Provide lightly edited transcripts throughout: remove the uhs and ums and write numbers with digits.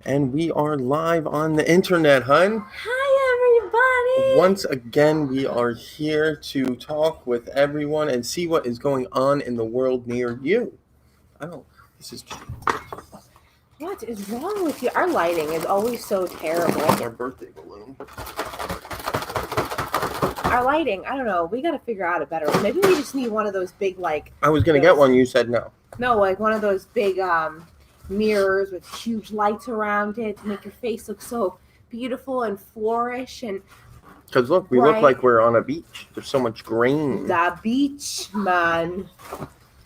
And we are live on the internet, hun. Hi, everybody. Once again, we are here to talk with everyone and see what is going on in the world near you. Oh, this is What is wrong with you? Our lighting is always so terrible. our birthday balloon. Our lighting, I don't know. We got to figure out a better one. Maybe we just need one of those big, I was going to get one. You said no. No, like one of those big mirrors with huge lights around it to make your face look so beautiful and flourish and Because look, we look like we're on a beach. There's so much green. The beach, man.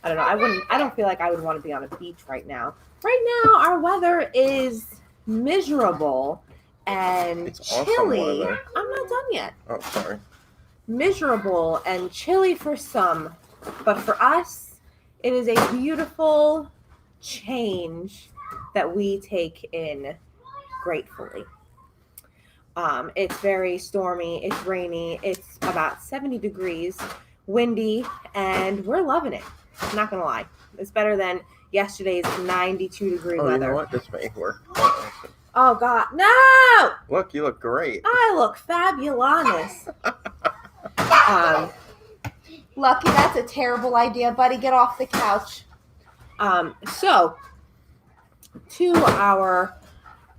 I don't know. I don't feel like I would want to be on a beach right now. Right now, our weather is miserable and It's chilly. awesome weather. I'm not done yet. Oh, sorry. Miserable and chilly for some, but for us, it is a beautiful change that we take in gratefully. It's very stormy, it's rainy, it's about 70 degrees, windy, and we're loving it. I'm not gonna lie. It's better than yesterday's 92-degree weather. You know what? This may work. Oh, God. No! Look, you look great. I look fabulous. Lucky, that's a terrible idea, buddy. Get off the couch. So, to our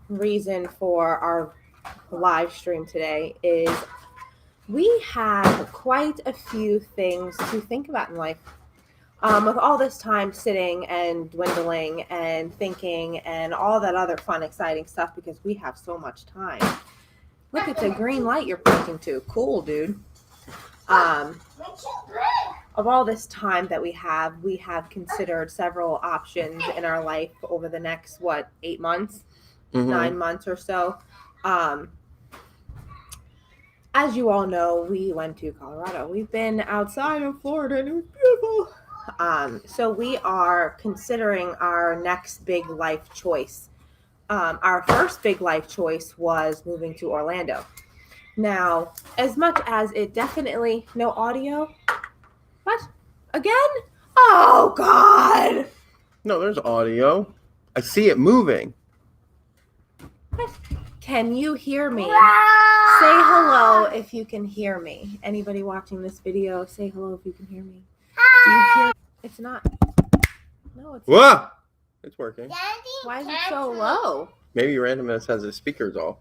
reason for our live stream today is we have quite a few things to think about in life. With all this time sitting and dwindling and thinking and all that other fun, exciting stuff because we have so much time. Look, it's a green light you're pointing to. Cool, dude. Of all this time that we have considered several options in our life over the next, 8 months? 9 months or so. As you all know, we went to Colorado. We've been outside of Florida and it was beautiful. So we are considering our next big life choice. Our first big life choice was moving to Orlando. Now, as much as it definitely... No audio? What? Again? Oh, God! No, there's audio. I see it moving. What? Can you hear me? Say hello if you can hear me. Anybody watching this video, say hello if you can hear me. Do you hear? It's not. No, it's not. It's working. Daddy, why is it so low? Maybe Randomness has his speakers off.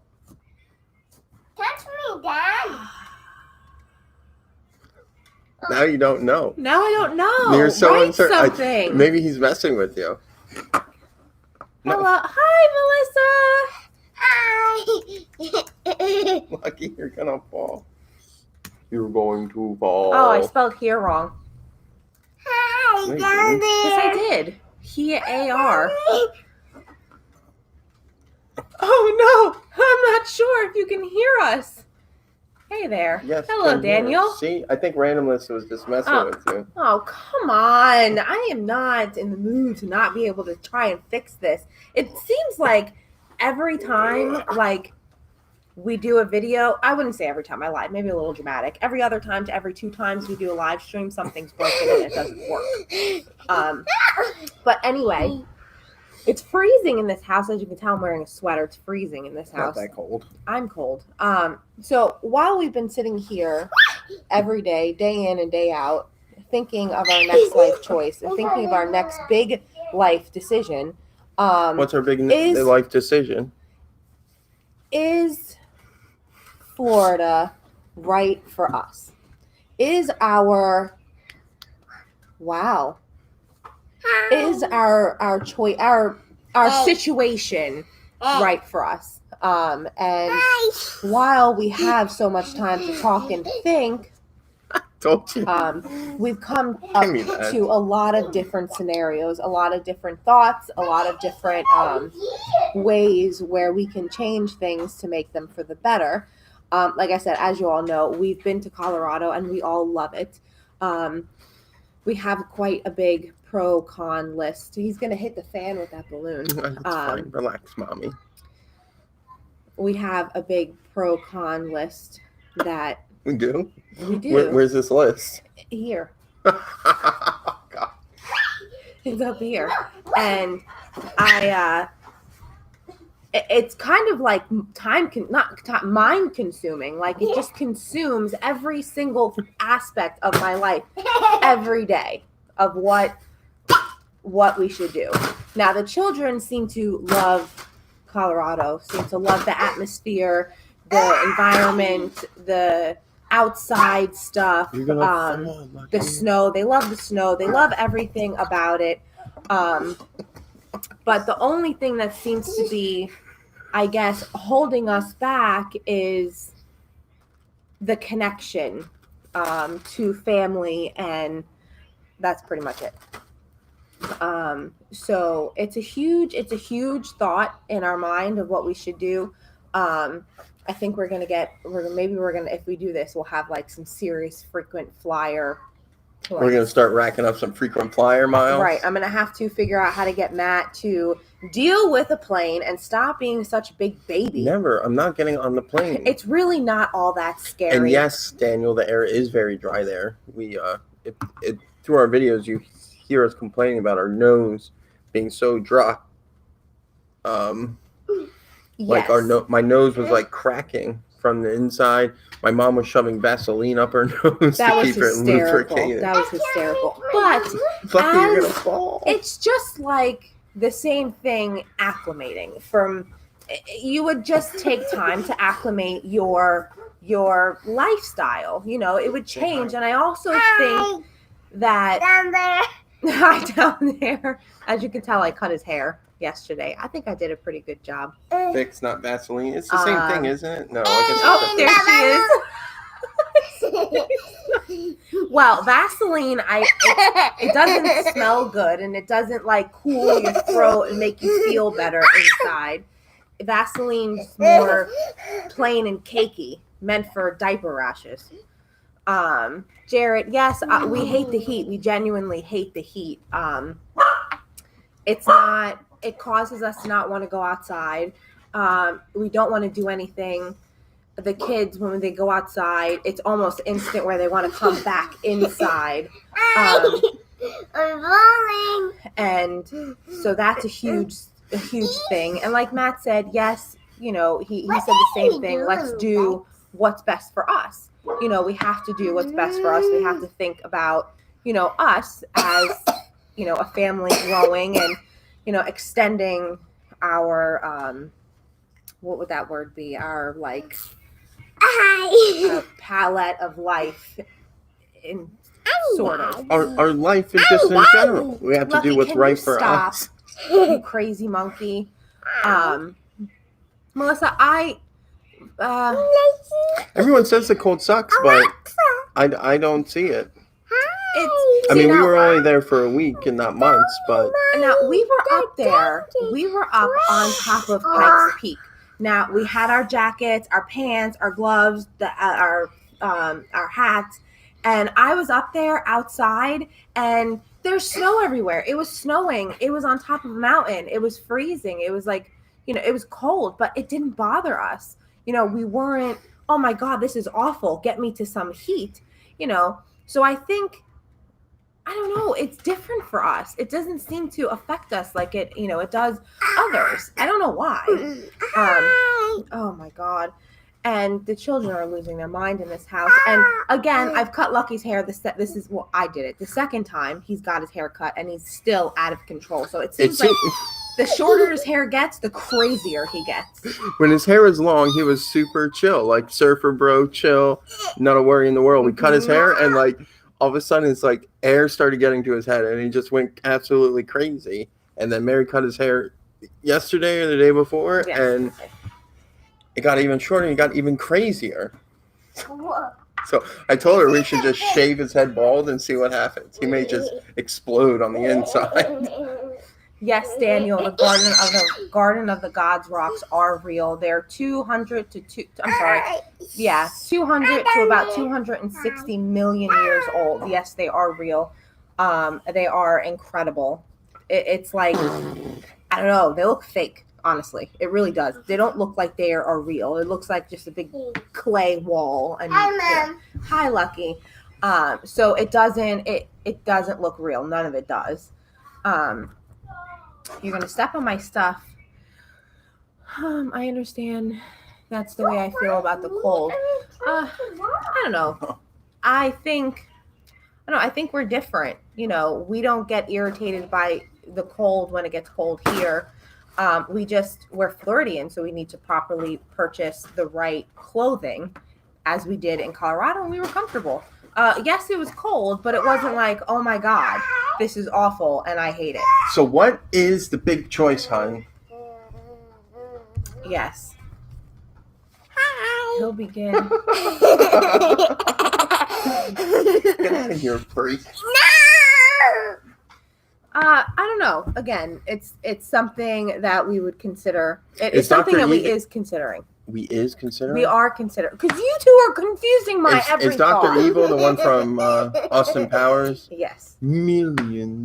touch me, Dad. Now you don't know. Now I don't know. You're so Write uncertain. something. Maybe he's messing with you. No. Hello. Hi, Hi. Lucky, you're gonna fall. You're going to fall. Melissa. Oh, I spelled here wrong. Hi, Wait, Daddy. Yes, I did. He-A-R. Oh, no. I'm not sure if you can hear us. Hey there. Yes. Hello, can hear. Daniel. See, I think Randomness was just messing with you. Oh, come on. I am not in the mood to not be able to try and fix this. It seems like every time, we do a video, I wouldn't say every time, I lied, maybe a little dramatic. Every other time to every 2 times we do a live stream, something's broken and it doesn't work. But anyway, it's freezing in this house. As you can tell, I'm wearing a sweater. It's freezing in this house. Not that cold. I'm cold. So while we've been sitting here every day, day in and day out, thinking of our next life choice and thinking of our next big life decision. What's our big life decision? Is Florida right for us? Is our choice, our situation right for us? And while we have so much time to talk and think, Told you. we've come up to a lot of different scenarios, a lot of different thoughts, a lot of different ways where we can change things to make them for the better. Like I said, as you all know, we've been to Colorado and we all love it. We have quite a big pro-con list. He's going to hit the fan with that balloon. That's fine. Relax, Mommy. We have a big pro-con list that... We do? We do. Where's this list? Here. God. It's up here. And I it's kind of like mind consuming. Like it just consumes every single aspect of my life every day of what we should do. Now the children seem to love Colorado, seem to love the atmosphere, the environment, the outside stuff, the snow. They love the snow. They love everything about it. But the only thing that seems to be, I guess, holding us back is the connection to family, and that's pretty much it. So it's a huge thought in our mind of what we should do. I think if we do this, we'll have like some serious frequent flyer. We're going to start racking up some frequent flyer miles. Right. I'm going to have to figure out how to get Matt to deal with a plane and stop being such a big baby. Never. I'm not getting on the plane. It's really not all that scary. And yes, Daniel, the air is very dry there. We through our videos, you hear us complaining about our nose being so dry. Like my nose was like cracking from the inside. My mom was shoving Vaseline up her nose to keep it lubricated. That was hysterical. But you're gonna fall. It's just like the same thing acclimating. You would just take time to acclimate your lifestyle. You know, it would change. And I also think that down there, as you can tell, I cut his hair yesterday. I think I did a pretty good job. Fix, not Vaseline. It's the same thing, isn't it? No. I guess there she is. Well, Vaseline, it doesn't smell good, and it doesn't like cool your throat and make you feel better inside. Vaseline's more plain and cakey, meant for diaper rashes. Jared, yes, we hate the heat. We genuinely hate the heat. It causes us to not want to go outside. We don't want to do anything. The kids, when they go outside, it's almost instant where they want to come back inside. I'm falling. And so that's a huge thing. And like Matt said, yes, you know, he said the same thing. Let's do what's best for us. You know, we have to do what's best for us. We have to think about, you know, us as, you know, a family growing and, you know, extending our, what would that word be? Our, like, palette of life, in sort of. Our life is just in general. We have to do what's right for us. You crazy monkey. Melissa, everyone says the cold sucks, but I don't see it. We were only there for a week and not months, but now we were up there. We were up on top of Pikes Peak. Now we had our jackets, our pants, our gloves, our hats, and I was up there outside, and there's snow everywhere. It was snowing. It was on top of a mountain. It was freezing. It was like, you know, it was cold, but it didn't bother us. You know, we weren't, oh my God, this is awful. Get me to some heat, you know. So I think, I don't know, it's different for us. It doesn't seem to affect us like it, you know, it does others. I don't know why. Oh my God. And the children are losing their mind in this house. And again, I've cut Lucky's hair. This is, well, I did it. The second time he's got his hair cut and he's still out of control. So it seems like the shorter his hair gets, the crazier he gets. When his hair was long, he was super chill, like surfer bro, chill, not a worry in the world. We cut his hair, and like all of a sudden, it's like air started getting to his head, and he just went absolutely crazy. And then Mary cut his hair yesterday or the day before, and it got even shorter. And he got even crazier. So I told her we should just shave his head bald and see what happens. He may just explode on the inside. Yes, Daniel, the Garden of the Gods rocks are real. They're 200 to about 260 million years old. Yes, they are real. They are incredible. It's like, I don't know, they look fake, honestly. It really does. They don't look like they are real. It looks like just a big clay wall. And hi, Lucky. So it doesn't look real. None of it does. You're going to step on my stuff. I understand that's the way I feel about the cold. I don't know. I think we're different. We don't get irritated by the cold when it gets cold here. We're Floridian, so we need to properly purchase the right clothing, as we did in Colorado, and we were comfortable. Yes, it was cold, but it wasn't like, oh my God, this is awful and I hate it. So what is the big choice, hon? Yes. He'll begin. Get out of here, freak. I don't know. Again, it's something that we would consider. It's Is something Dr. that we Eva- is considering. We is considering? We are considering. Because you two are confusing my every Is Dr. thought. Evil the one from Austin Powers? Yes. $1 million.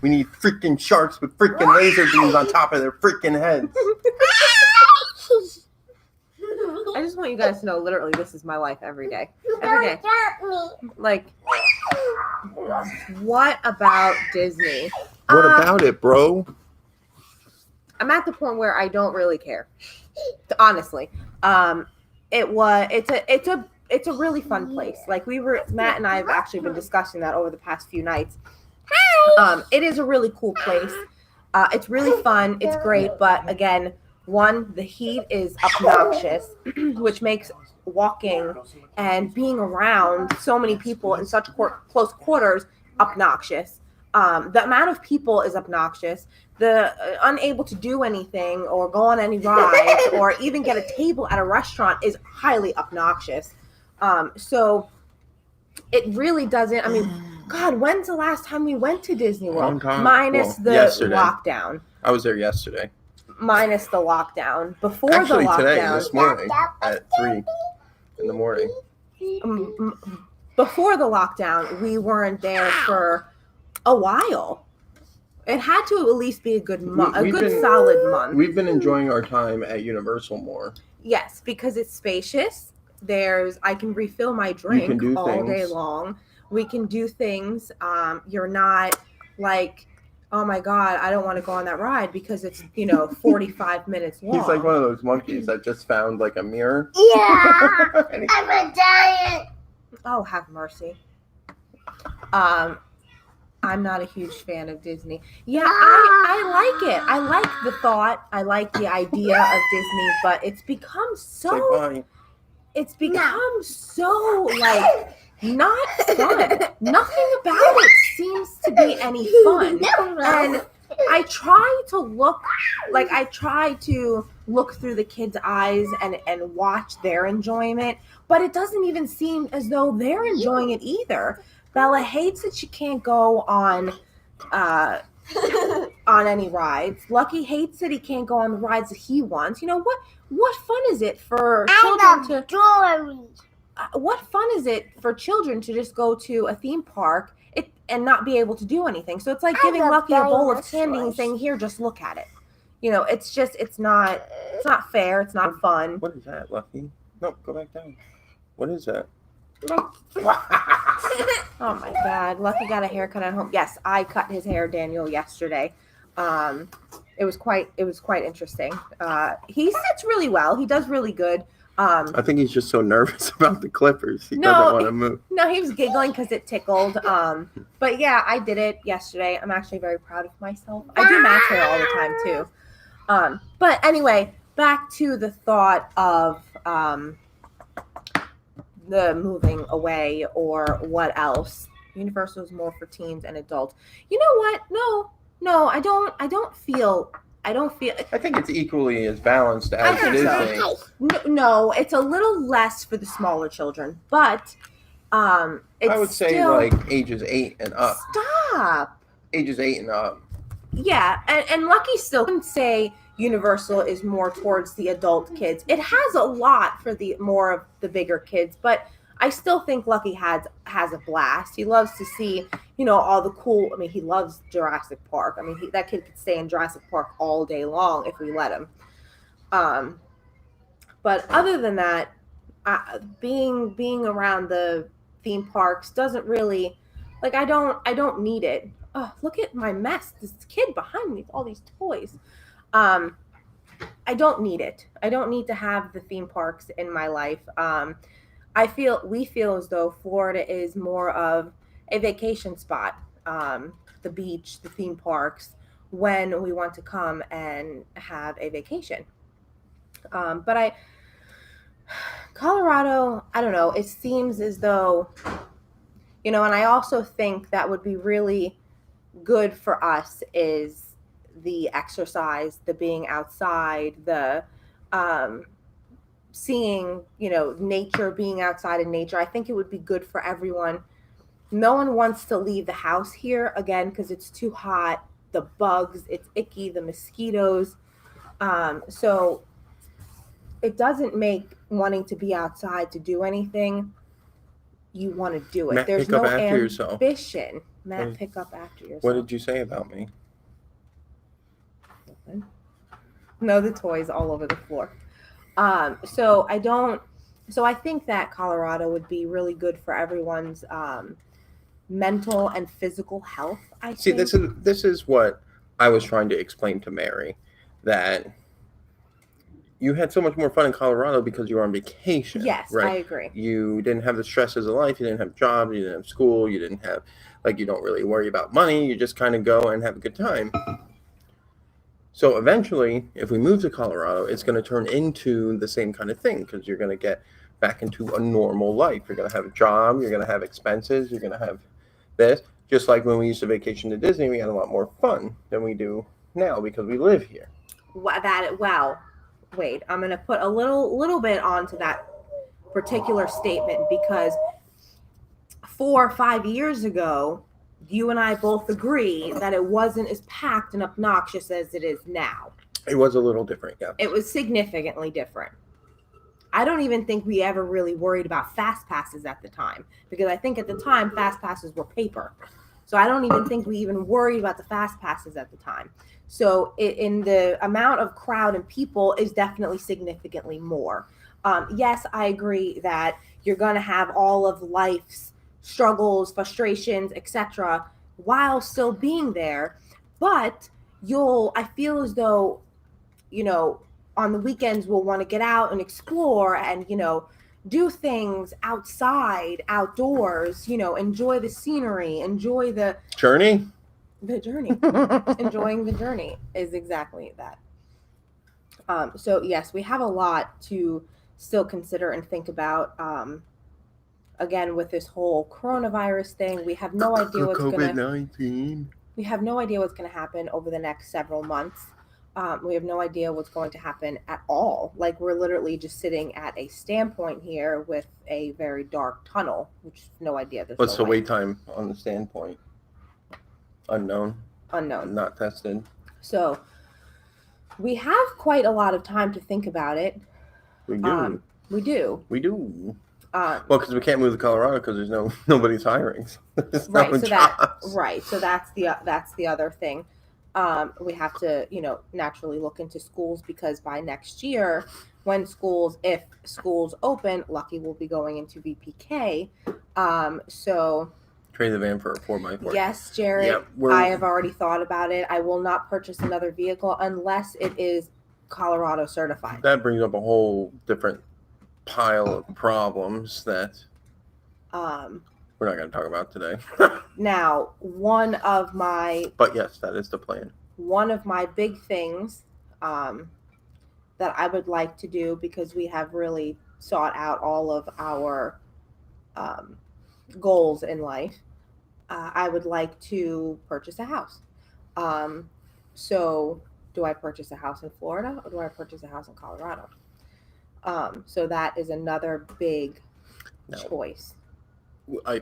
We need freaking sharks with freaking laser beams on top of their freaking heads. I just want you guys to know, literally, this is my life every day. Every day. Like, what about Disney? What about it, bro? I'm at the point where I don't really care. Honestly. It's a really fun place. Like Matt and I have actually been discussing that over the past few nights. It is a really cool place. It's really fun. It's great. But again, one, the heat is obnoxious, which makes walking and being around so many people in such close quarters obnoxious. The amount of people is obnoxious. The unable to do anything or go on any rides or even get a table at a restaurant is highly obnoxious. So it really doesn't. I mean, God, when's the last time we went to Disney World? Minus the yesterday. lockdown. I was there yesterday. Minus the lockdown. Before Actually, the lockdown. today, this morning, at 3 in the morning. Before the lockdown, we weren't there for a while. It had to at least be a good month, solid month. We've been enjoying our time at Universal more. Yes, because it's spacious. I can refill my drink all day long. We can do things. You're not like, oh my God, I don't want to go on that ride because it's 45 minutes long. He's like one of those monkeys that just found like a mirror. Yeah, I'm a giant. Oh, have mercy. I'm not a huge fan of Disney. Yeah, I like it. I like the thought. I like the idea of Disney, but it's become so. It's become so like not fun. Nothing about it seems to be any fun. And I try to look through the kids' eyes and watch their enjoyment, but it doesn't even seem as though they're enjoying it either. Bella hates that she can't go on any rides. Lucky hates that he can't go on the rides that he wants. What fun is it for children to? What fun is it for children to just go to a theme park and not be able to do anything? So it's like giving Lucky a bowl of candy and saying, "Here, just look at it." It's not fair. It's not fun. What is that, Lucky? No, go back down. What is that? Oh my God! Lucky got a haircut at home. Yes, I cut his hair, Daniel, yesterday. It was quite interesting. He sits really well. He does really good. I think he's just so nervous about the clippers. He doesn't want to move. No, he was giggling because it tickled. But yeah, I did it yesterday. I'm actually very proud of myself. I do Matt's hair all the time too. But anyway, back to the thought of the moving away or what else. Universal is more for teens and adults. You know what? No, I don't feel. I think it's equally as balanced as Disney. So. No, it's a little less for the smaller children, but it's I would say still, like ages 8 and up. Stop. Ages 8 and up. Yeah, and Lucky still wouldn't say Universal is more towards the adult kids. It has a lot for the more of the bigger kids, but I still think Lucky has a blast. He loves to see, all the cool. I mean, he loves Jurassic Park. I mean, that kid could stay in Jurassic Park all day long if we let him. But other than that, being around the theme parks doesn't really, like, I don't need it. Oh, look at my mess. This kid behind me with all these toys. I don't need it. I don't need to have the theme parks in my life. We feel as though Florida is more of a vacation spot. The beach, the theme parks, when we want to come and have a vacation. But Colorado, I don't know. It seems as though, and I also think that would be really good for us is the exercise, the being outside, the um, seeing, nature, being outside in nature. I think it would be good for everyone. No one wants to leave the house here again because it's too hot. The bugs, it's icky, the mosquitoes. So it doesn't make wanting to be outside to do anything. You want to do it. Matt, There's pick up no after yourself. ambition. Matt, pick up after yourself. What did you say about me? No, the toys all over the floor. So I think that Colorado would be really good for everyone's mental and physical health. I See, think. this is what I was trying to explain to Mary, that you had so much more fun in Colorado because you were on vacation. Yes, right? I agree. You didn't have the stresses of life. You didn't have jobs. You didn't have school. You didn't have, you don't really worry about money. You just kind of go and have a good time. So eventually, if we move to Colorado, it's going to turn into the same kind of thing because you're going to get back into a normal life. You're going to have a job. You're going to have expenses. You're going to have this. Just like when we used to vacation to Disney, we had a lot more fun than we do now because we live here. Wait, I'm going to put a little bit onto that particular statement because 4 or 5 years ago, you and I both agree that it wasn't as packed and obnoxious as it is now. It was a little different, yeah. It was significantly different. I don't even think we ever really worried about fast passes at the time because I think at the time fast passes were paper. So I don't even think we even worried about the fast passes at the time. So in the amount of crowd and people is definitely significantly more. Yes, I agree that you're going to have all of life's struggles, frustrations, etc., while still being there. But I feel as though, on the weekends we'll want to get out and explore and, do things outside, outdoors, enjoy the scenery, enjoy the journey. Enjoying the journey is exactly that. So yes, we have a lot to still consider and think about. Again, with this whole coronavirus thing, we have no idea what's COVID-19. We have no idea what's going to happen over the next several months. We have no idea what's going to happen at all. Like, we're literally just sitting at a standpoint here with a very dark tunnel, which no idea. What's the wait time on the standpoint? Unknown. Not tested. So we have quite a lot of time to think about it. We do. We do. Well, because we can't move to Colorado because there's nobody's hiring. Right. So that's the other thing. We have to, naturally look into schools because by next year, if schools open, Lucky will be going into VPK. So trade the van for a 4x4. Yes, Jared. Yep, I have already thought about it. I will not purchase another vehicle unless it is Colorado certified. That brings up a whole different pile of problems that we're not going to talk about today. Now, but yes, that is the plan. One of my big things that I would like to do, because we have really sought out all of our goals in life, I would like to purchase a house. So do I purchase a house in Florida or do I purchase a house in Colorado? So that is another big choice. I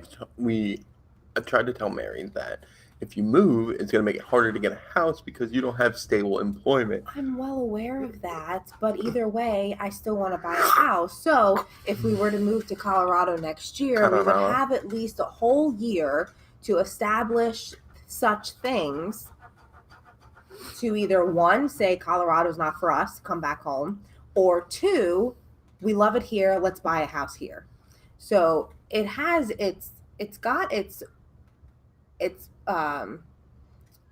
tried to tell Mary that if you move, it's going to make it harder to get a house because you don't have stable employment. I'm well aware of that, but either way, I still want to buy a house. So if we were to move to Colorado next year, we would have at least a whole year to establish such things to either, one, say Colorado's not for us, come back home, or two, we love it here, let's buy a house here. So it has its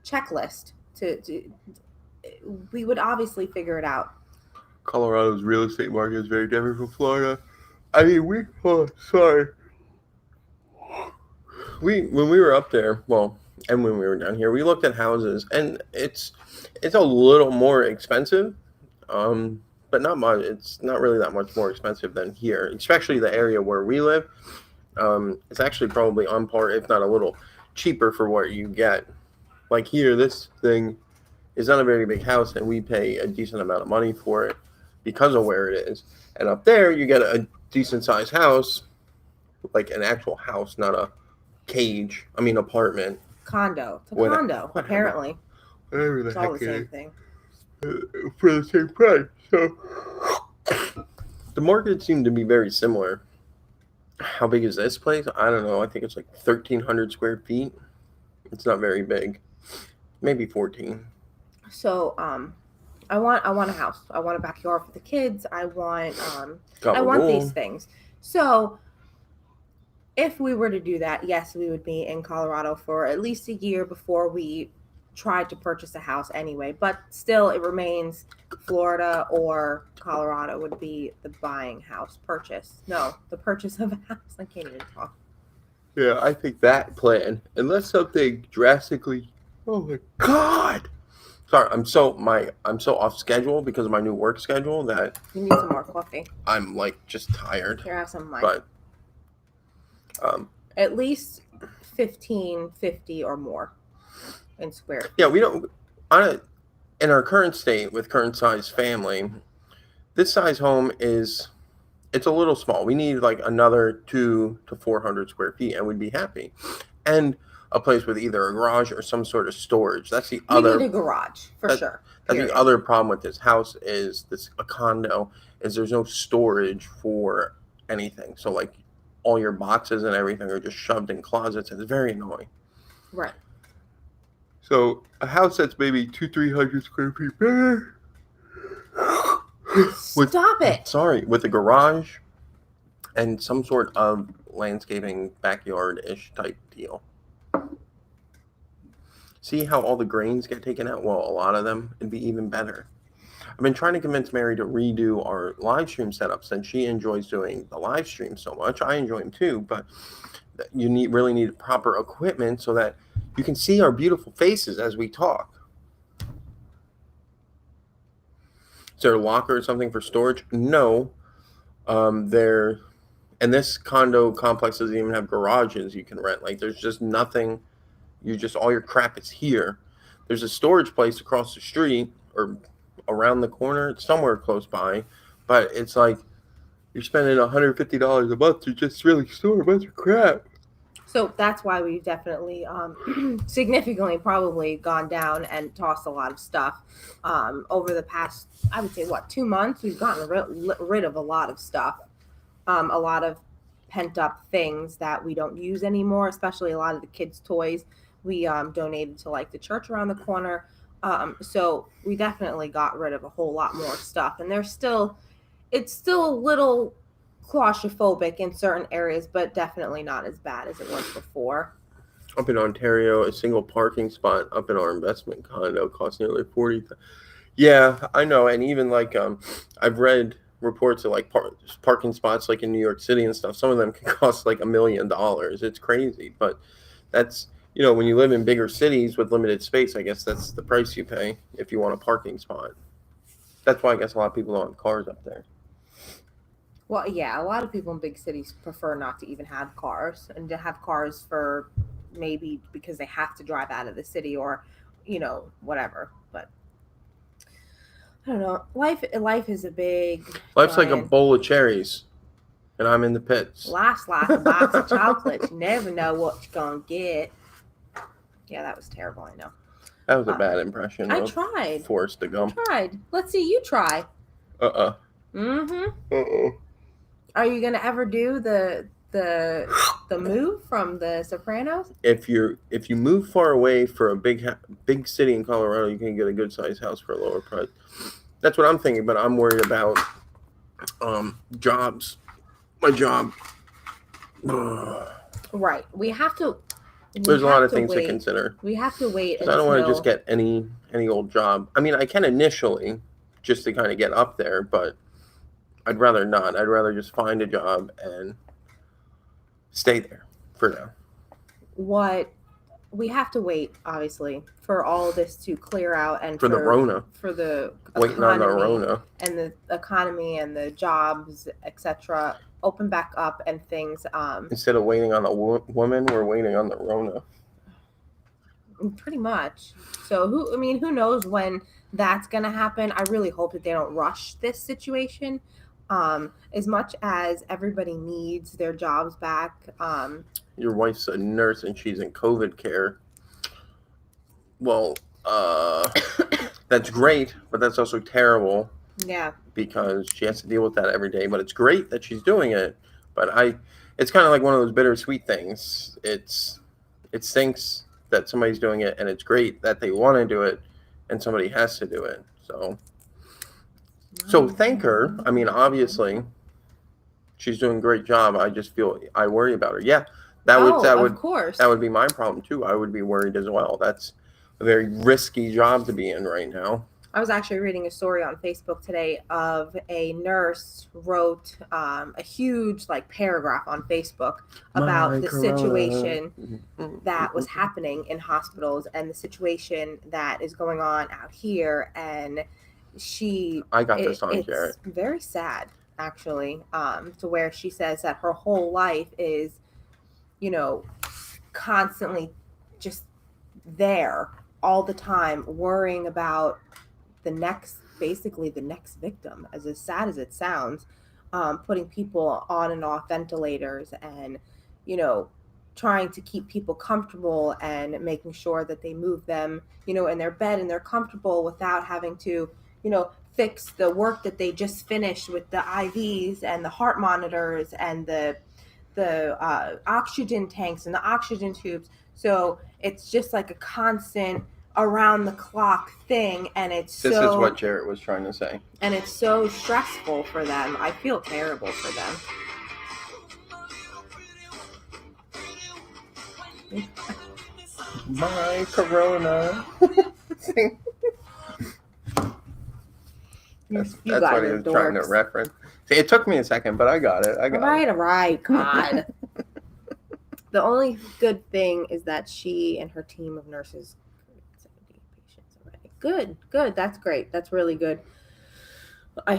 checklist to we would obviously figure it out Colorado's real estate market is very different from Florida. I mean, when we were up there, well, and when we were down here, we looked at houses, and it's a little more expensive, but not much. It's not really that much more expensive than here, especially the area where we live. It's actually probably on par, if not a little cheaper for what you get. Like here, this thing is not a very big house, and we pay a decent amount of money for it because of where it is. And up there, you get a decent sized house, like an actual house, not a cage. I mean, apartment. Condo. It's a Whatever. condo, apparently. Whatever the It's all heck the it same is. thing. For the same price. So the market seemed to be very similar. How big is this place? I don't know. I think it's like 1,300 square feet. It's not very big. Maybe 14. So, I want a house. I want a backyard for the kids. I want these things. So, if we were to do that, yes, we would be in Colorado for at least a year before we tried to purchase a house anyway. But still, it remains Florida or Colorado would be the buying house purchase. No, the purchase of a house. I can't even talk. Yeah, I think that plan, unless something drastically. Oh my God! Sorry, I'm so off schedule because of my new work schedule that You need some more coffee. I'm like just tired. Here, have some of mine. But At least 1550 or more in square. yeah, we don't in our current state with current size family. This size home it's a little small. We need like another 200 to 400 square feet, and we'd be happy. And a place with either a garage or some sort of storage. That's the We other. need a garage for sure. That's Period. the other problem with this house is a condo is there's no storage for anything. So like all your boxes and everything are just shoved in closets, and it's very annoying. Right. So a house that's maybe 200-300 square feet bigger. Stop it. Sorry, with a garage and some sort of landscaping backyard-ish type deal. See how all the grains get taken out? Well, a lot of them. It'd be even better. I've been trying to convince Mary to redo our live stream setup since she enjoys doing the live stream so much. I enjoy them too, but you really need proper equipment so that you can see our beautiful faces as we talk. Is there a locker or something for storage? No. And this condo complex doesn't even have garages you can rent. Like there's just nothing. All your crap is here. There's a storage place across the street or around the corner. It's somewhere close by, but it's like you're spending $150 a month to just really store a bunch of crap. So that's why we've definitely significantly probably gone down and tossed a lot of stuff over the past, I would say, 2 months. We've gotten rid of a lot of stuff, a lot of pent up things that we don't use anymore, especially a lot of the kids' toys. We donated to like the church around the corner. So we definitely got rid of a whole lot more stuff. And it's still a little claustrophobic in certain areas, but definitely not as bad as it was before. Up in Ontario, a single parking spot up in our investment condo costs nearly $40,000. Yeah, I know. And even like I've read reports of like parking spots like in New York City and stuff. Some of them can cost like $1 million. It's crazy, but that's, when you live in bigger cities with limited space, I guess that's the price you pay if you want a parking spot. That's why I guess a lot of people don't have cars up there. Well, yeah, a lot of people in big cities prefer not to even have cars and to have cars for maybe because they have to drive out of the city or, whatever. But I don't know. Life is a big. Life's like a bowl of cherries, and I'm in the pits. Life's like a box of chocolates. You never know what you're gonna get. Yeah, that was terrible. I know. That was a bad impression. I tried. Forrest Gump. Tried. Let's see you try. Mm-hmm. Are you gonna ever do the move from The Sopranos? If you move far away for a big city in Colorado, you can get a good sized house for a lower price. That's what I'm thinking, but I'm worried about jobs. My job. Right. We have to. There's a lot of things to consider. We have to wait. I don't want to just get any old job. I mean, I can initially, just to kind of get up there, but I'd rather not. I'd rather just find a job and stay there for now. What we have to wait, obviously, for all this to clear out and For the Rona. for the Waiting on the economy Rona. and the economy and the jobs, etc., open back up and things. Instead of waiting on the woman, we're waiting on the Rona. Pretty much. So who knows when that's gonna happen? I really hope that they don't rush this situation. As much as everybody needs their jobs back. Your wife's a nurse and she's in COVID care. Well, that's great, but that's also terrible. Yeah. Because she has to deal with that every day. But it's great that she's doing it. But it's kind of like one of those bittersweet things. It stinks that somebody's doing it, and it's great that they want to do it, and somebody has to do it. So thank her. I mean, obviously, she's doing a great job. I just I worry about her. Yeah, of course. That would be my problem too. I would be worried as well. That's a very risky job to be in right now. I was actually reading a story on Facebook today of a nurse wrote a huge paragraph on Facebook about the situation that was happening in hospitals and the situation that is going on out here. And I got this on, it's Jared. Very sad, actually, to where she says that her whole life is, constantly just there all the time, worrying about the next victim, as sad as it sounds, putting people on and off ventilators and, trying to keep people comfortable and making sure that they move them, in their bed and they're comfortable without having to, fix the work that they just finished with the IVs and the heart monitors and the oxygen tanks and the oxygen tubes. So it's just like a constant around the clock thing, and this is what Jarrett was trying to say, and it's so stressful for them. I feel terrible for them. My Corona. That's what he was trying to reference. See, it took me a second, but I got it. All right. God. The only good thing is that she and her team of nurses 70 patients already. Good. That's great. That's really good. I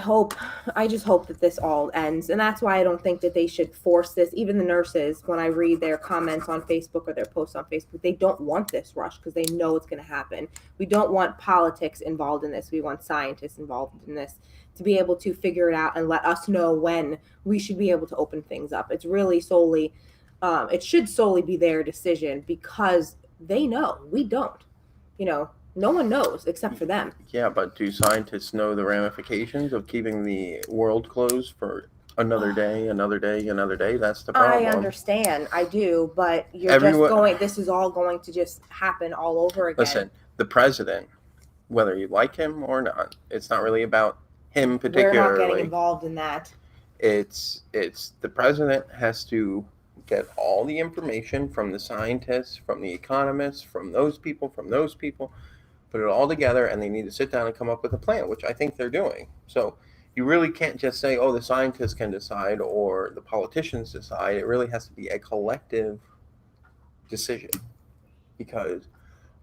just hope that this all ends. And that's why I don't think that they should force this. Even the nurses, when I read their comments on Facebook or their posts on Facebook, they don't want this rush because they know it's going to happen. We don't want politics involved in this. We want scientists involved in this to be able to figure it out and let us know when we should be able to open things up. It's really it should solely be their decision because they know. We don't. No one knows except for them. Yeah, but do scientists know the ramifications of keeping the world closed for another day? That's the problem. I understand. I do, but this is all going to just happen all over again. Listen, the president, whether you like him or not, it's not really about him particularly. We're not getting involved in that. It's the president has to get all the information from the scientists, from the economists, from those people, put it all together, and they need to sit down and come up with a plan, which I think they're doing. So you really can't just say, the scientists can decide or the politicians decide. It really has to be a collective decision because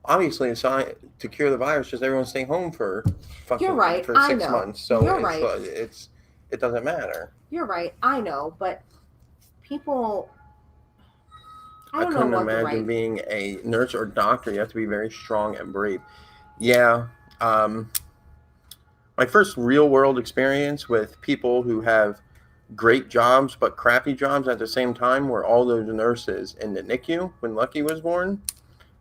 obviously to cure the virus, just everyone stay home for 6 months. So You're right. It doesn't matter. You're right. I know, but people... I couldn't imagine being a nurse or doctor. You have to be very strong and brave. Yeah. My first real world experience with people who have great jobs but crappy jobs at the same time were all those nurses in the NICU when Lucky was born.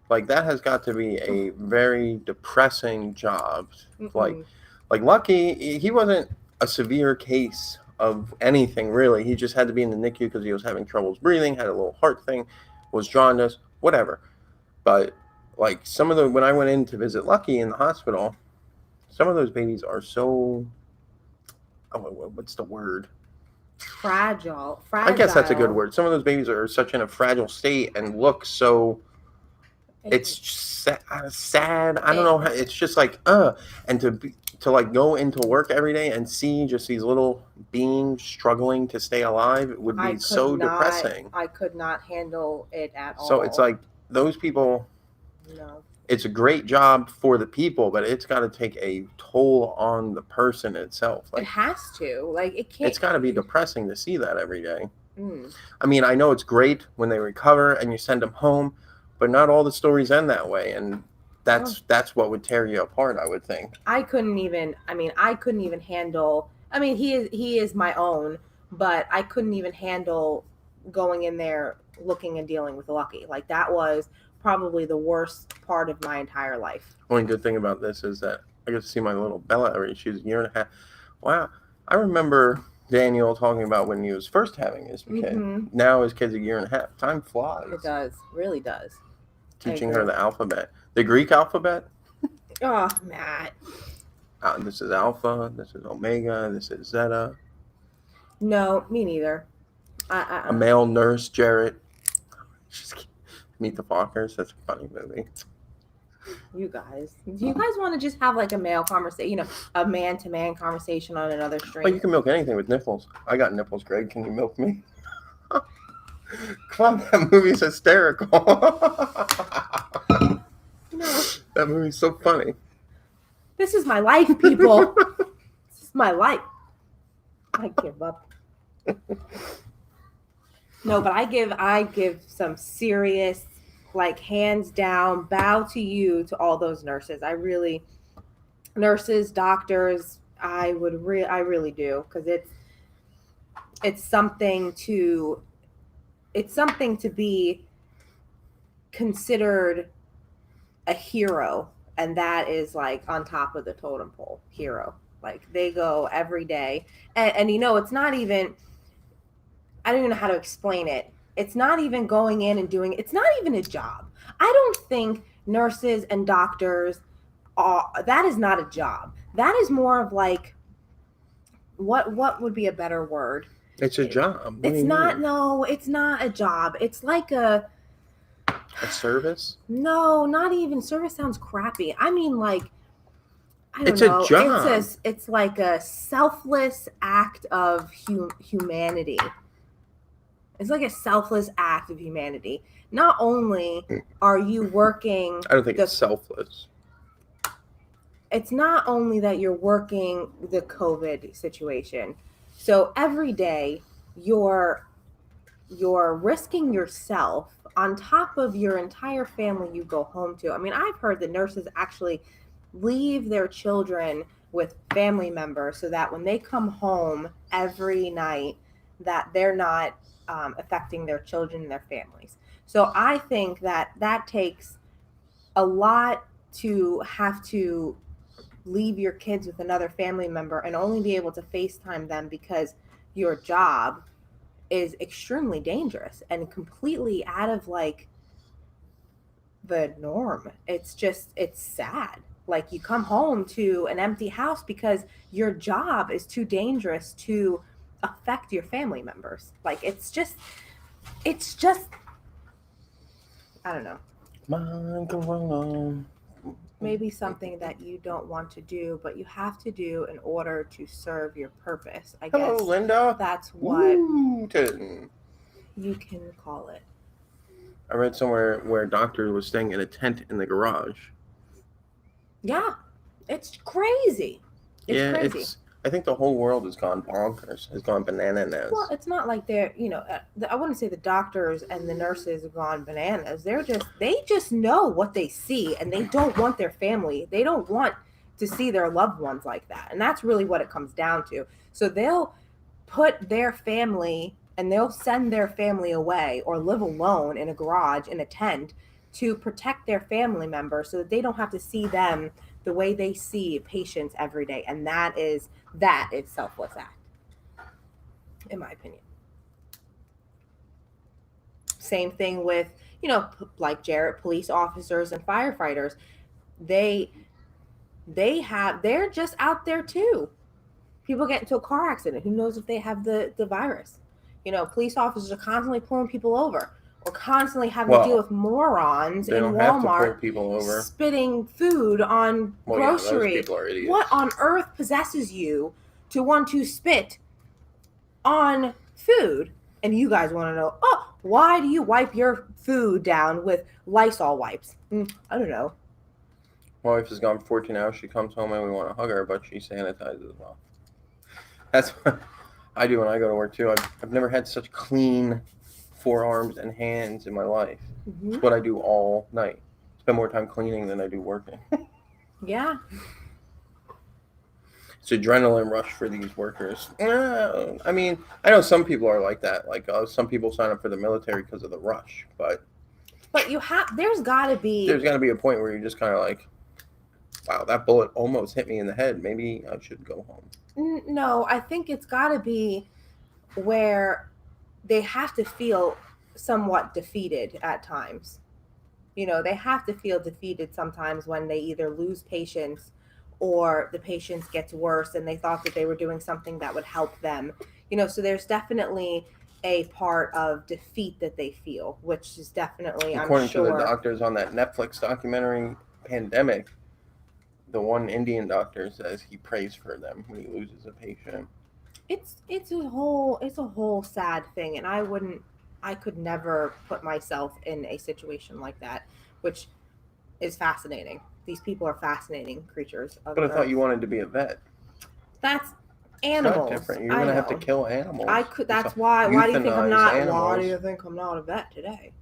That has got to be a very depressing job. Mm-hmm. Like Lucky, he wasn't a severe case of anything really. He just had to be in the NICU because he was having troubles breathing, had a little heart thing, was jaundice, whatever. But when I went in to visit Lucky in the hospital, some of those babies are so, what's the word? Fragile. I guess that's a good word. Some of those babies are such in a fragile state and look so, it's sad. I don't know. It's just and to like go into work every day and see just these little beings struggling to stay alive would be so depressing. I could not handle it at all. So it's like those people. No. It's a great job for the people, but it's got to take a toll on the person itself. Like, it has to. Like, it can't. It's got to be depressing to see that every day. Mm. I mean, I know it's great when they recover and you send them home, but not all the stories end that way, and that's what would tear you apart, I would think. I couldn't even handle. I mean, he is my own, but I couldn't even handle going in there looking and dealing with Lucky. Like, that was probably the worst part of my entire life. Only good thing about this is that I get to see my little Bella every. She's a year and a half. Wow, I remember Daniel talking about when he was first having his kid. Mm-hmm. Now his kid's a year and a half. Time flies. It does, really does. Teaching her the alphabet, the Greek alphabet. Oh, Matt. This is Alpha. This is Omega. This is Zeta. No, me neither. A male nurse, Jarrett. Just Meet the Fockers. That's a funny movie. You guys, do you guys want to just have like a male conversation, a man-to-man conversation on another stream? Oh, you can milk anything with nipples. I got nipples, Greg. Can you milk me? Come on, that movie's hysterical. That movie's so funny. This is my life, people. This is my life. I give up. No, but I give some serious, like, hands down, bow to you to all those nurses. I really, nurses, doctors, I really do, because it's something to be considered a hero, and that is like on top of the totem pole. Hero, like, they go every day, and it's not even, I don't even know how to explain it. It's not even going in and doing, it's not even a job. I don't think nurses and doctors that is not a job. That is more of like, what would be a better word? It's a job. It's not. No, it's not a job. It's like a service. No, not even service. Sounds crappy. I mean, like, I don't it's know. A job. It's like a selfless act of humanity. It's like a selfless act of humanity. Not only are you working, I don't think it's selfless. It's not only that you're working the COVID situation. So every day you're risking yourself on top of your entire family you go home to. I mean, I've heard that nurses actually leave their children with family members so that when they come home every night, that they're not affecting their children and their families. So I think that takes a lot to have to leave your kids with another family member and only be able to FaceTime them because your job is extremely dangerous and completely out of like the norm. It's sad. Like, you come home to an empty house because your job is too dangerous to affect your family members. Like, it's just I don't know. Maybe something that you don't want to do, but you have to do in order to serve your purpose. I guess. Hello, Linda. That's what you can call it. I read somewhere where a doctor was staying in a tent in the garage. Yeah, it's crazy. It's crazy. I think the whole world has gone bonkers, has gone bananas. Well, it's not like they're, I wouldn't say the doctors and the nurses have gone bananas. They just know what they see, and they don't want their family. They don't want to see their loved ones like that. And that's really what it comes down to. So they'll put their family and they'll send their family away or live alone in a garage, in a tent, to protect their family members so that they don't have to see them the way they see patients every day. And that is selfless act, in my opinion. Same thing with, like Jarrett, police officers and firefighters. They're just out there too. People get into a car accident. Who knows if they have the virus? Police officers are constantly pulling people over, We're constantly having to deal with morons they in don't have to pull Walmart people over. spitting food on grocery. Yeah, those people are idiots. What on earth possesses you to want to spit on food? And you guys want to know, why do you wipe your food down with Lysol wipes? I don't know. My wife has gone 14 hours. She comes home and we want to hug her, but she sanitizes well. That's what I do when I go to work too. I've never had such clean forearms and hands in my life. Mm-hmm. It's what I do all night. Spend more time cleaning than I do working. Yeah. It's adrenaline rush for these workers. I mean, I know some people are like that. Like some people sign up for the military because of the rush, but there's got to be a point where you're just kind of like, wow, that bullet almost hit me in the head. Maybe I should go home. No, I think it's got to be where they have to feel somewhat defeated at times. They have to feel defeated sometimes when they either lose patients or the patients gets worse and they thought that they were doing something that would help them. So there's definitely a part of defeat that they feel, which is definitely, according I'm sure, to the doctors on that Netflix documentary Pandemic, the one Indian doctor says he prays for them when he loses a patient. It's a whole sad thing, and I could never put myself in a situation like that, which is fascinating. These people are fascinating creatures. But I thought you wanted to be a vet. That's animals. It's not different. You're gonna have to kill animals. I could. That's why. Why do you think I'm not? Why do you think I'm not a vet today?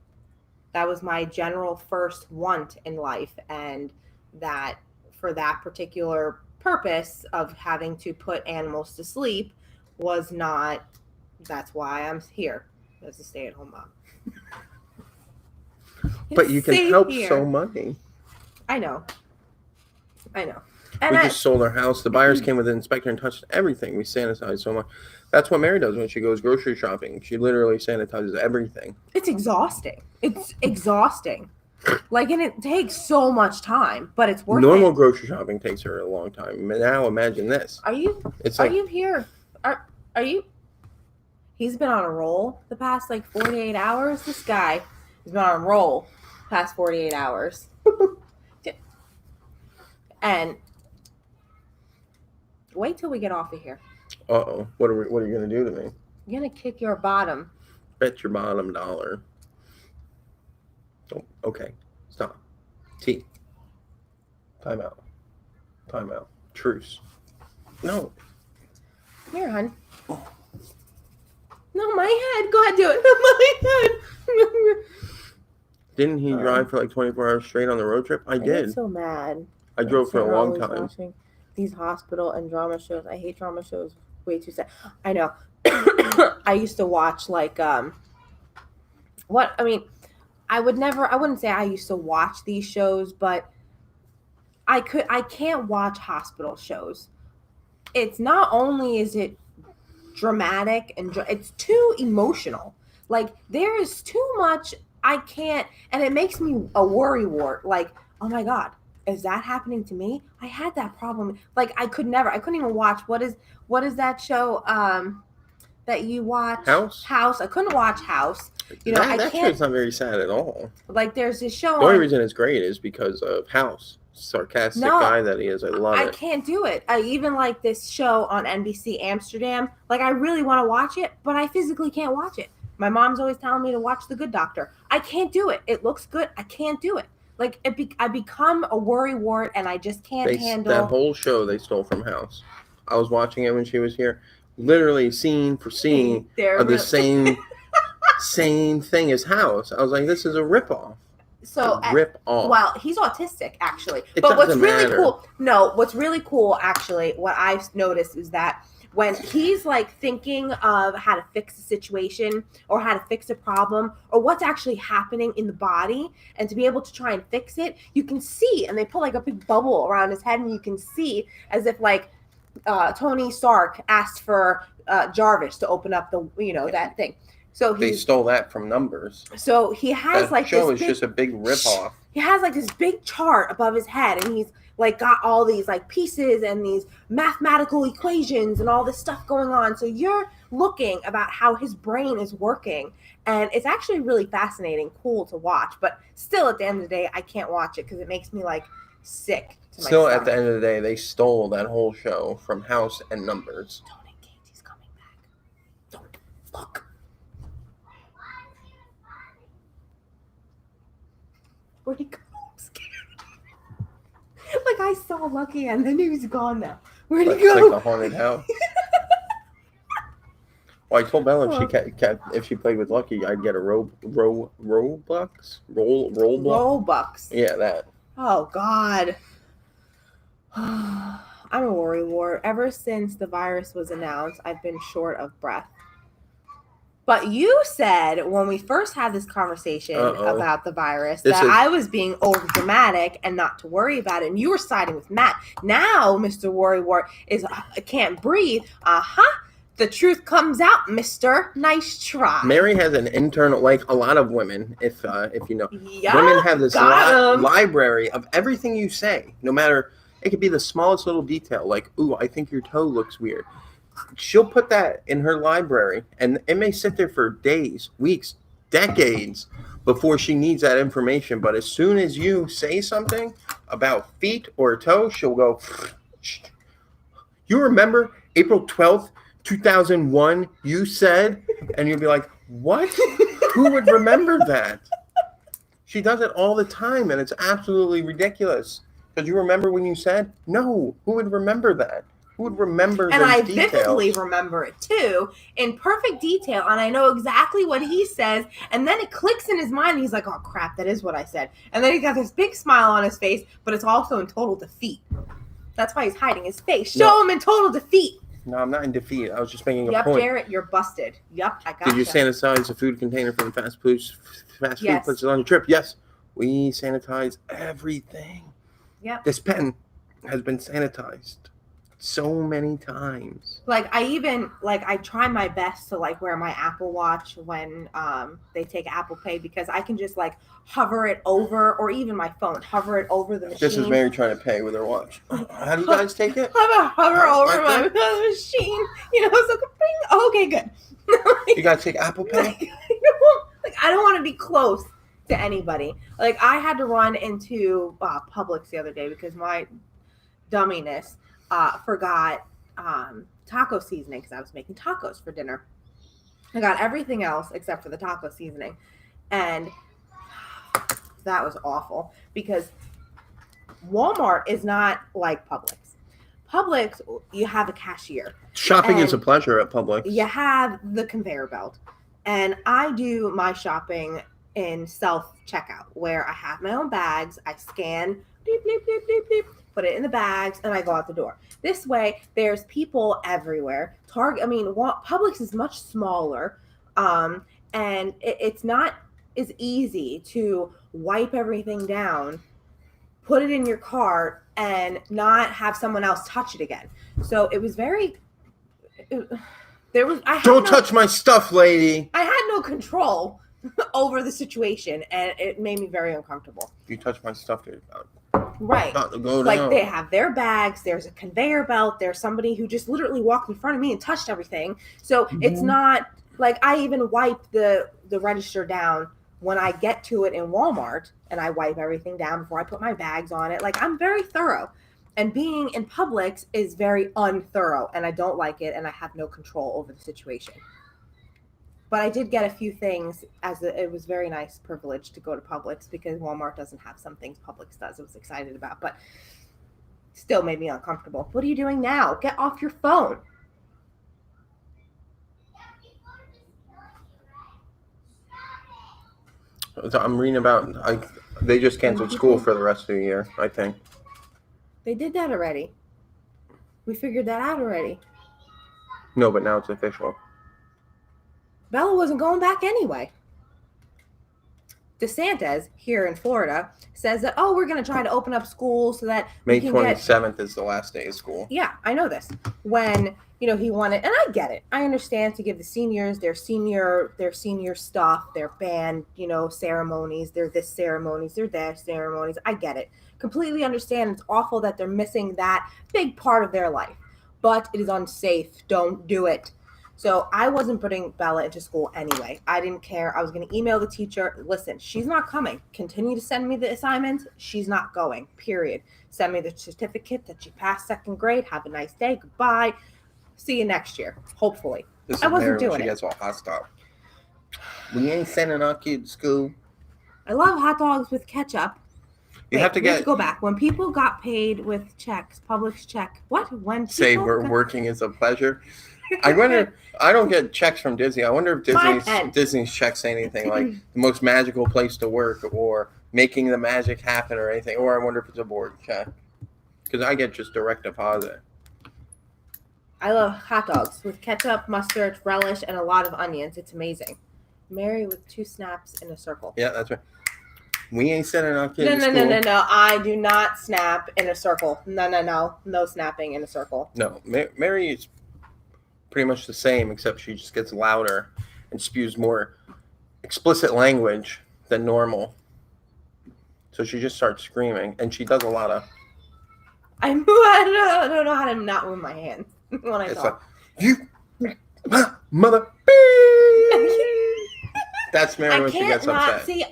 That was my general first want in life, and that for that particular purpose of having to put animals to sleep was not. That's why I'm here as a stay-at-home mom. But you can help so many. I know. And we just sold our house. The buyers came with an inspector and touched everything. We sanitized so much. That's what Mary does when she goes grocery shopping. She literally sanitizes everything. It's exhausting. And it takes so much time, but it's worth it. Normal grocery shopping takes her a long time. Now imagine this. Are you here? Are you? He's been on a roll the past 48 hours. This guy has been on a roll the past 48 hours. And wait till we get off of here. Uh-oh. What are you going to do to me? I'm going to kick your bottom. Bet your bottom dollar. Oh, okay. Stop. T. Time out. Truce. No. Come here, hon. No, my head. Go ahead, do it. My head. Didn't he drive for 24 hours straight on the road trip? I did. I'm so mad. I drove for a long time. Watching these hospital and drama shows. I hate drama shows. Way too sad. I know. I used to watch I wouldn't say I used to watch these shows, but I can't watch hospital shows. It's not only is it dramatic and it's too emotional. There is too much. I can't, and it makes me a worrywart. Oh my God, is that happening to me? I had that problem. I couldn't even watch. What is that show that you watch? House. I couldn't watch House. That show's not very sad at all. There's this show. The only reason it's great is because of House. Sarcastic guy that he is. I love it. I can't do it. I even like this show on NBC Amsterdam. I really want to watch it, but I physically can't watch it. My mom's always telling me to watch The Good Doctor. I can't do it. It looks good. I can't do it. I become a worrywart, and I just can't handle. That whole show they stole from House. I was watching it when she was here. Literally scene for scene of the same thing as House. I was like, this is a ripoff. Rip off. Well, he's autistic, actually. But what's really cool? No, what's really cool, actually, what I've noticed is that when he's thinking of how to fix a situation or how to fix a problem or what's actually happening in the body and to be able to try and fix it, you can see, and they put a big bubble around his head and you can see as if Tony Stark asked for Jarvis to open up that thing. So they stole that from Numbers. So he has that show is just a big ripoff. He has this big chart above his head, and he's like got all these like pieces and these mathematical equations and all this stuff going on. So you're looking about how his brain is working, and it's actually really fascinating, cool to watch. But still, at the end of the day, I can't watch it because it makes me like sick to my Still, stomach. at the end of the day, they stole that whole show from House and Numbers. Tony Canty's coming back. Don't look. Where'd he go? I'm scared. Like I saw Lucky and then he was gone now. Where'd Like, he go? it's like the haunted house. Well, I told Bella if she played with Lucky, I'd get a Robux. Robux. Yeah, that. Oh God. I'm a worrywart. Ever since the virus was announced, I've been short of breath. But you said when we first had this conversation about the virus that I was being overdramatic and not to worry about it, and you were siding with Matt. Now, Mr. Worrywart can't breathe. The truth comes out, Mister. Nice try. Mary has an internal, like a lot of women, if you know, yeah, women have this library of everything you say. No matter, it could be the smallest little detail, like, "Ooh, I think your toe looks weird." She'll put that in her library, and it may sit there for days, weeks, decades before she needs that information. But as soon as you say something about feet or a toe, she'll go, "You remember April 12th, 2001, you said," and you'll be like, "What? Who would remember that?" She does it all the time, and it's absolutely ridiculous. Because you remember when you said, no, who would remember that? Who would remember and I details? Vividly remember it too, in perfect detail, and I know exactly what he says, and then it clicks in his mind, and he's like, oh crap, that is what I said. And then he's got this big smile on his face, but it's also in total defeat. That's why he's hiding his face. Show him in total defeat. No, I'm not in defeat. I was just making a point. Yep, Jarrett, you're busted. Yep, I got Did you sanitize the food container from the fast food places on your trip? Yes. We sanitize everything. Yep. This pen has been sanitized so many times. Like I try my best to like wear my Apple Watch when they take Apple Pay, because I can just like hover it over, or even my phone, hover it over the machine. This is Mary trying to pay with her watch. How do you guys take it? Hover over my machine. You know, so bing. Okay, good. You guys take Apple Pay? I don't want to be close to anybody. Like I had to run into Publix the other day because my dumminess forgot taco seasoning, because I was making tacos for dinner. I got everything else except for the taco seasoning, and that was awful because Walmart is not like Publix. Publix, you have a cashier. Shopping is a pleasure at Publix. You have the conveyor belt, and I do my shopping in self-checkout where I have my own bags. I scan, beep, beep, beep, beep, beep, put it in the bags, and I go out the door. This way, there's people everywhere. Publix is much smaller, and it's not as easy to wipe everything down, put it in your cart, and not have someone else touch it again. So it was Don't touch my stuff, lady. I had no control over the situation, and it made me very uncomfortable. You touch my stuff, dude. Right. Go like down. They have their bags, there's a conveyor belt, there's somebody who just literally walked in front of me and touched everything. So It's not like I even wipe the register down when I get to it in Walmart, and I wipe everything down before I put my bags on it. Like I'm very thorough. And being in Publix is very unthorough, and I don't like it, and I have no control over the situation. But I did get a few things, it was very nice privilege to go to Publix, because Walmart doesn't have some things Publix does. I was excited about, but still made me uncomfortable. What are you doing now? Get off your phone. I'm reading about, they just canceled school for the rest of the year, I think. They did that already. We figured that out already. No, but now it's official. Bella wasn't going back anyway. DeSantis here in Florida says that, oh, we're going to try to open up schools so that May we can get 27th is the last day of school. Yeah, I know this. When, he wanted, and I get it. I understand to give the seniors their senior stuff, their band, ceremonies, their this ceremonies, their that ceremonies. I get it. Completely understand. It's awful that they're missing that big part of their life. But it is unsafe. Don't do it. So I wasn't putting Bella into school anyway. I didn't care. I was going to email the teacher. Listen, she's not coming. Continue to send me the assignments. She's not going, period. Send me the certificate that she passed second grade. Have a nice day. Goodbye. See you next year, hopefully. This is I wasn't Mary when doing she it. gets all hostile. We ain't sending our kids to school. I love hot dogs with ketchup. You have to we have to go back. When people got paid with checks, Publix check. What? When say we're working is a pleasure. I wonder. I don't get checks from Disney. I wonder if Disney's checks say anything like the most magical place to work or making the magic happen or anything. Or I wonder if it's a board check because I get just direct deposit. I love hot dogs with ketchup, mustard, relish, and a lot of onions. It's amazing. Mary with 2 snaps in a circle. Yeah, that's right. We ain't sending our kids to school. No. I do not snap in a circle. No. No snapping in a circle. No, Mary is pretty much the same, except she just gets louder and spews more explicit language than normal. So she just starts screaming, and she does a lot of... I don't know how to not move my hands when I talk. Like, you mother... That's Mary when she gets upset. See,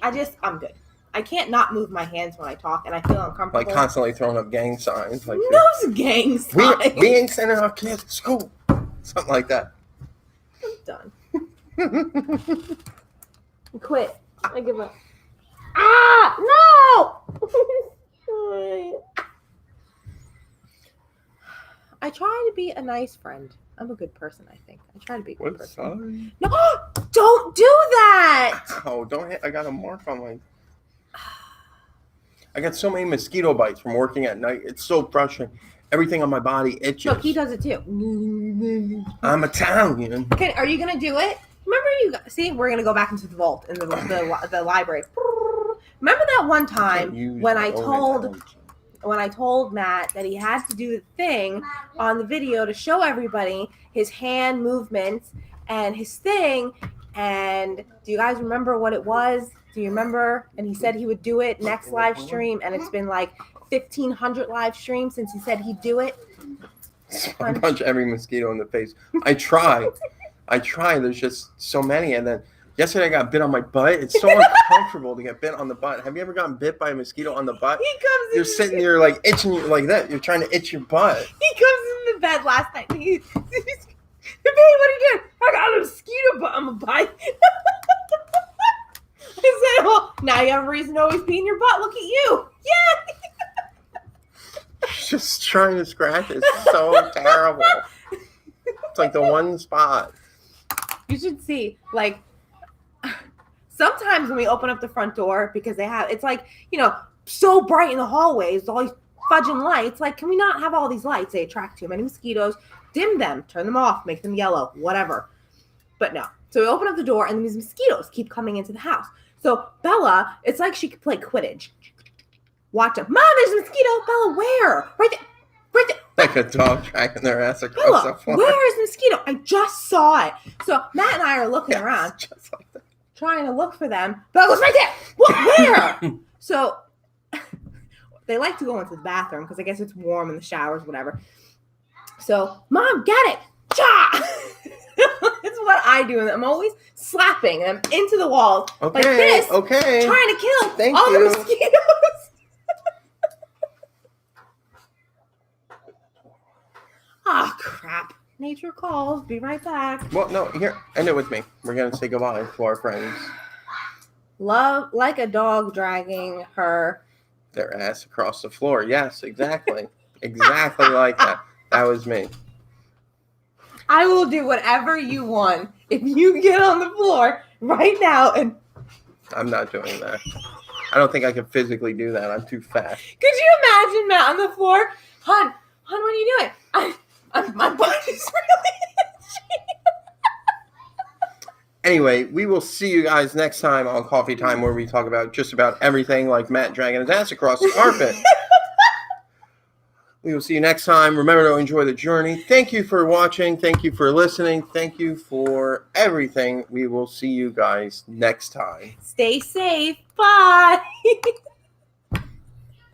I'm good. I can't not move my hands when I talk, and I feel uncomfortable. Like constantly throwing up gang signs. Like those gang signs. We ain't sending our kids to school. Something like that. I'm done. Quit. I give up. No! I try to be a nice friend. I'm a good person, I think. I try to be a good person. Sorry? No! Don't do that! Oh, don't hit. I got a mark on my... I got so many mosquito bites from working at night. It's so frustrating. Everything on my body itches. Look, he does it too. I'm Italian. Okay, are you gonna do it? Remember see, we're gonna go back into the vault in the library. Remember that one time when I told Matt that he had to do the thing on the video to show everybody his hand movements and his thing. And do you guys remember what it was? Do you remember? And he said he would do it next live stream, and it's been like 1,500 live streams since he said he'd do it. I punch every mosquito in the face. I try. There's just so many. And then yesterday I got bit on my butt. It's so uncomfortable to get bit on the butt. Have you ever gotten bit by a mosquito on the butt? You're sitting there like itching like that. You're trying to itch your butt. He comes in the bed last night. And babe, what are you doing? I got a mosquito butt on my butt. I said, well, now you have a reason to always pee in your butt. Look at you. Yeah. Just trying to scratch it. It's so terrible. It's like the one spot. You should see, like, sometimes when we open up the front door, because it's like, so bright in the hallways, all these fudging lights. Like, can we not have all these lights? They attract too many mosquitoes. Dim them, turn them off, make them yellow, whatever. But no. So we open up the door, and these mosquitoes keep coming into the house. So Bella, it's like she could play Quidditch. Watch it. Mom, there's a mosquito. Bella, where? Right there. Right there. Like a dog dragging their ass across Bella, the floor. where is the mosquito? I just saw it. So Matt and I are looking around, just like that. trying to look for them. Bella goes, right there. What? Where? So they like to go into the bathroom because I guess it's warm in the showers, whatever. So, Mom, get it. Cha! It's what I do. And I'm always slapping them into the walls like this. Okay. Trying to kill Thank all you. the mosquitoes. Oh, crap. Nature calls. Be right back. Well, no, here, end it with me. We're going to say goodbye to our friends. Love like a dog dragging their ass across the floor. Yes, exactly. Exactly like that. That was me. I will do whatever you want if you get on the floor right now and... I'm not doing that. I don't think I can physically do that. I'm too fat. Could you imagine Matt on the floor? Hon, what are you doing? My butt is really itchy. Anyway, we will see you guys next time on Coffee Time, where we talk about just about everything, like Matt dragging his ass across the carpet. We will see you next time. Remember to enjoy the journey. Thank you for watching. Thank you for listening. Thank you for everything. We will see you guys next time. Stay safe. Bye.